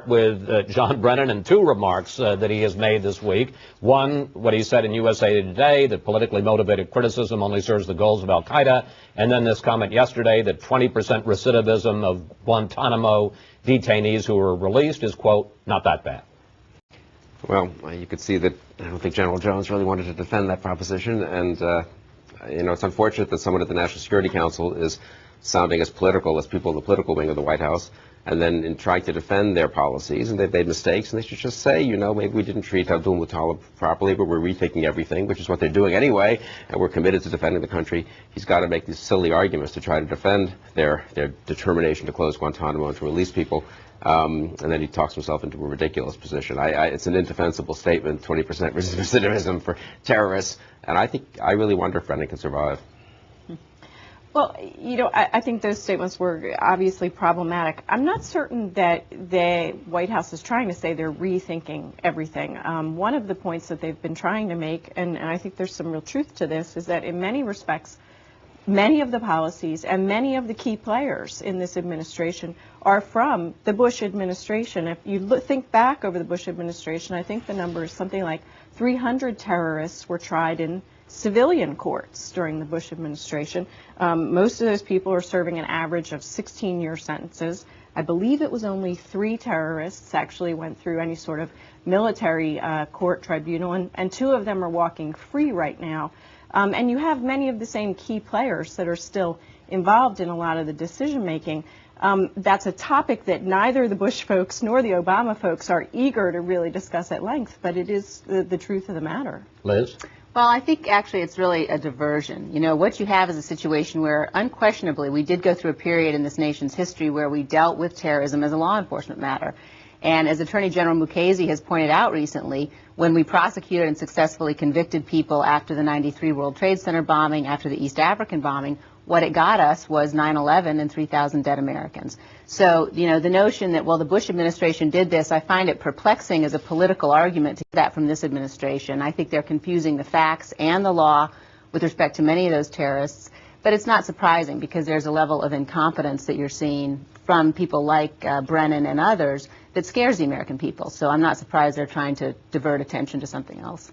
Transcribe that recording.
With John Brennan and two remarks that he has made this week. One, what he said in USA Today, that politically motivated criticism only serves the goals of al-Qaeda, and then this comment yesterday that 20% recidivism of Guantanamo detainees who were released is, quote, not that bad. Well, you could see that I don't think General Jones really wanted to defend that proposition, and you know, it's unfortunate that someone at the National Security Council is sounding as political as people in the political wing of the White House, and then in trying to defend their policies, and they've made mistakes, and they should just say, you know, maybe we didn't treat Abdul Muttalib properly, but we're rethinking everything, which is what they're doing anyway, and we're committed to defending the country. He's got to make these silly arguments to try to defend their determination to close Guantanamo and to release people, and then he talks himself into a ridiculous position. It's an indefensible statement, 20% recidivism for terrorists, and I really wonder if Brennan can survive. Well, you know, I think those statements were obviously problematic. I'm not certain that the White House is trying to say they're rethinking everything. One of the points that they've been trying to make, and I think there's some real truth to this, is that in many respects, many of the policies and many of the key players in this administration are from the Bush administration. If you think back over the Bush administration, I think the number is something like 300 terrorists were tried in civilian courts during the Bush administration. Most of those people are serving an average of 16-year sentences. I believe it was only 3 terrorists actually went through any sort of military court tribunal, and 2 of them are walking free right now. And you have many of the same key players that are still involved in a lot of the decision making. That's a topic that neither the Bush folks nor the Obama folks are eager to really discuss at length, but it is the truth of the matter. Liz? Well, I think actually it's really a diversion. You know, what you have is a situation where unquestionably we did go through a period in this nation's history where we dealt with terrorism as a law enforcement matter. And as Attorney General Mukasey has pointed out recently, when we prosecuted and successfully convicted people after the '93 World Trade Center bombing, after the East African bombing, what it got us was 9/11 and 3,000 dead Americans. So, you know, the notion that, well, the Bush administration did this, I find it perplexing as a political argument to get that from this administration. I think they're confusing the facts and the law with respect to many of those terrorists. But it's not surprising because there's a level of incompetence that you're seeing from people like Brennan and others that scares the American people. So I'm not surprised they're trying to divert attention to something else.